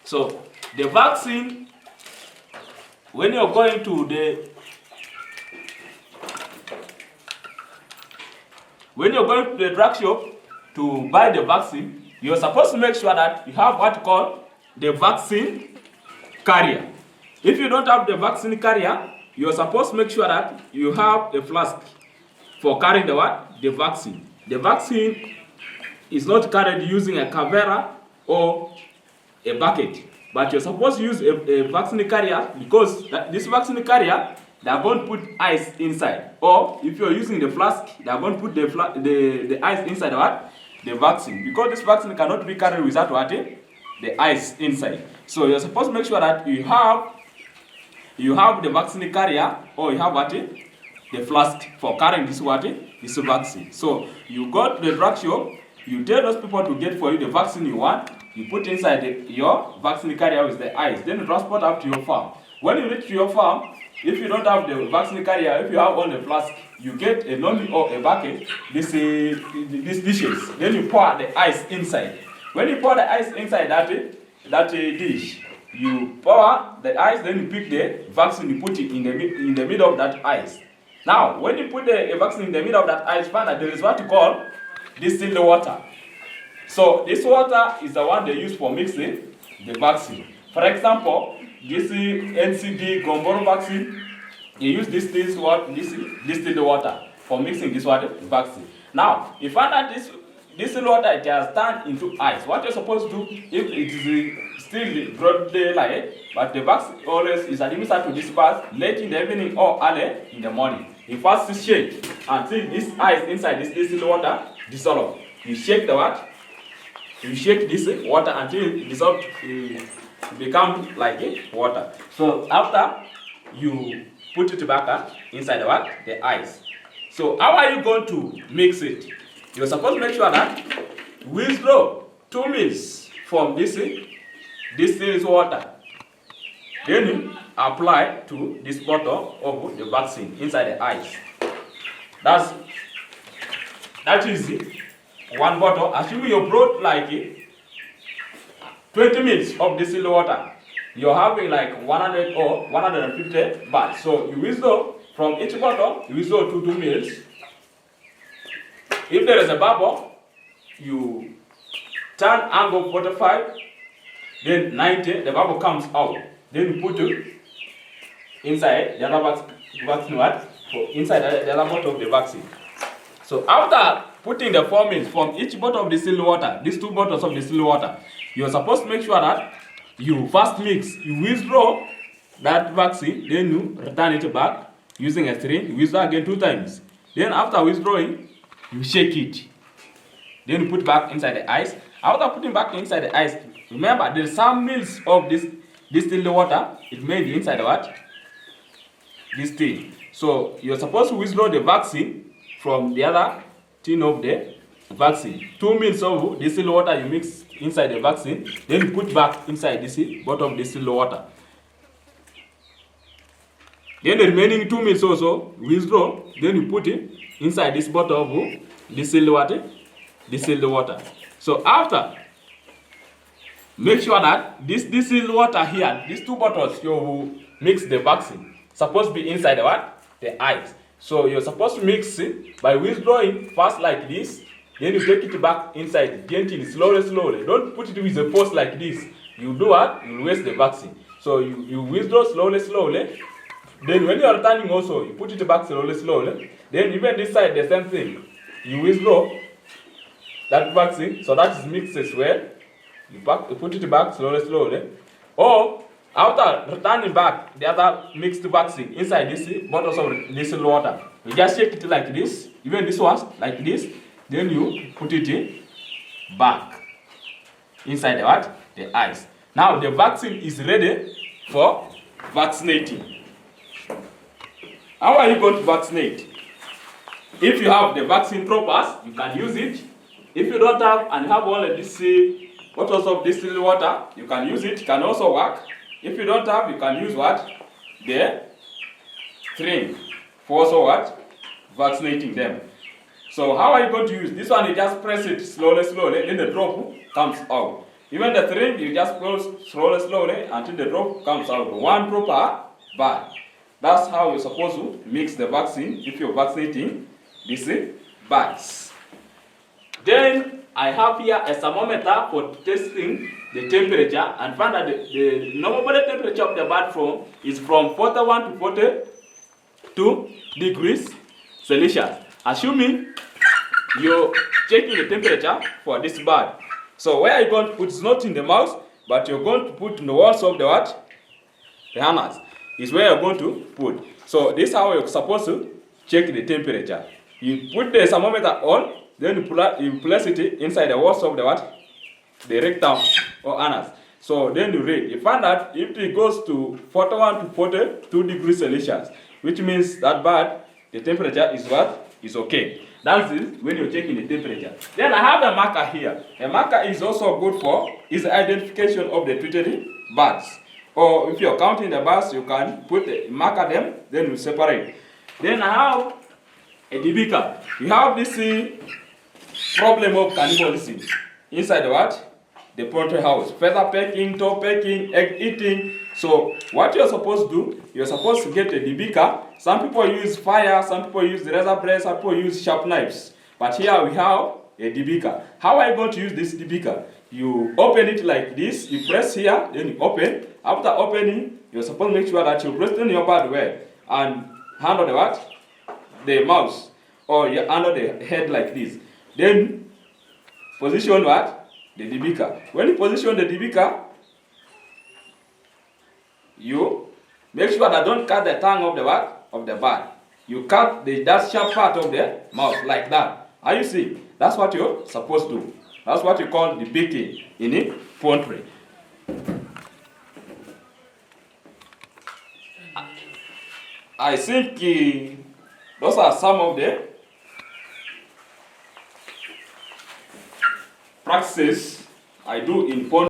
So the vaccine, when you're going to the drug shop to buy the vaccine, you're supposed to make sure that you have what you call the vaccine carrier. If you don't have the vaccine carrier, you're supposed to make sure that you have a flask for carrying the what? The vaccine. The vaccine is not carried using a cavera or a bucket, but you're supposed to use a vaccine carrier, because this vaccine carrier, they are going to put ice inside. Or if you're using the flask, they are going to put the ice inside the what? The vaccine. Because this vaccine cannot be carried without what? The ice inside. So you're supposed to make sure that you have the vaccine carrier, or you have what? The flask for carrying this what? This vaccine. So you go to the drug shop, you tell those people to get for you the vaccine you want, you put inside your vaccine carrier with the ice, then you transport up to your farm. When you reach to your farm, if you don't have the vaccine carrier, if you have only the flask, you get a lonely or a bucket, these dishes, then you pour the ice inside. When you pour the ice inside that dish, you pour the ice, then you pick the vaccine, you put it in the middle of that ice. Now, when you put the vaccine in the middle of that ice, find that there is what you call distilled water. So this water is the one they use for mixing the vaccine. For example, this NCD Gomboro vaccine, they use distilled water for mixing this water vaccine. Now, you find that this distilled water, it has turned into ice. What you're supposed to do, if it is still broad daylight, but the vaccine always is administered to this part late in the evening or early in the morning. You first shake until this ice inside this distilled water dissolve. You shake the what? You shake this water until it dissolves, become like water. So after, you put it back inside the what? The ice. So how are you going to mix it? You're supposed to make sure that you withdraw 2 mils from this distilled water. Then you apply to this bottle of the vaccine inside the ice. That is one bottle. Assuming you brought like 20 mils of distilled water, you're having like 100 or 150 baht. So you withdraw from each bottle, you withdraw 2 mils. If there is a bubble, you turn angle 45, then 90, the bubble comes out. Then you put it inside the other vaccine, inside the other bottle of the vaccine. So after putting the 4 mils from each bottle of distilled water, these 2 bottles of distilled water, you're supposed to make sure that you first mix, you withdraw that vaccine, then you return it back using a syringe, you withdraw again 2 times. Then after withdrawing, you shake it. Then you put back inside the ice. After putting back inside the ice, remember there's some mils of this distilled water, it made inside the what? This thing. So you're supposed to withdraw the vaccine from the other tin of the vaccine. 2 mils of distilled water you mix inside the vaccine, then you put back inside this bottle of distilled water. Then the remaining 2 mils also withdraw, then you put it inside this bottle of distilled water. So after, make sure that this distilled water here, these 2 bottles you mix the vaccine, supposed to be inside the what? The ice. So you're supposed to mix it by withdrawing first like this, then you take it back inside gently, slowly. Don't put it with a force like this. You do what? You waste the vaccine. So you withdraw slowly. Then when you are returning also, you put it back slowly. Then even this side, the same thing. You withdraw that vaccine, so that is mixed as well. You put it back slowly. Or after returning back the other mixed vaccine inside this bottles of distilled water, you just shake it like this. Even this one like this. Then you put it back inside the what? The ice. Now the vaccine is ready for vaccinating. How are you going to vaccinate? If you have the vaccine droppers, you can use it. If you don't have and have only this bottles of distilled water, you can use it. It can also work. If you don't have, you can use what? The syringe for also what? Vaccinating them. So how are you going to use this one? You just press it slowly, then the drop comes out. Even the syringe, you just blow slowly until the drop comes out. 1 drop per bag. That's how you're supposed to mix the vaccine if you're vaccinating these bags. Then I have here a thermometer for testing the temperature and find that the normal body temperature of the bird is from 41 to 42 degrees Celsius. Assuming you're checking the temperature for this bird. So where you're going to put is not in the mouth, but you're going to put in the walls of the what? The harness is where you're going to put. So this is how you're supposed to check the temperature. You put the thermometer on, then you place it inside the walls of the what? The rectum or anus. So then you read. You find that if it goes to 41 to 42 degrees Celsius, which means that bird, the temperature is what? Is okay. That's it when you're checking the temperature. Then I have a marker here. A marker is also good for is identification of the treated birds. Or if you're counting the birds, you can marker them, then you separate. Then I have a debeaker. You have this problem of cannibalism inside the what? The poultry house. Feather pecking, toe pecking, egg eating. So what you're supposed to do, you're supposed to get a debeaker. Some people use fire, some people use razor blades, some people use sharp knives. But here we have a debeaker. How are you going to use this debeaker? You open it like this, you press here, then you open. After opening, you're supposed to make sure that you press in your bird well and handle the what? The mouse. Or you handle the head like this. Then position what? The debeaker. When you position the debeaker, you make sure that don't cut the tongue of the what? Of the bird. You cut that sharp part of the mouth like that. Are you see? That's what you're supposed to do. That's what you call debeaking in a poultry. I think those are some of the practices I do in poultry.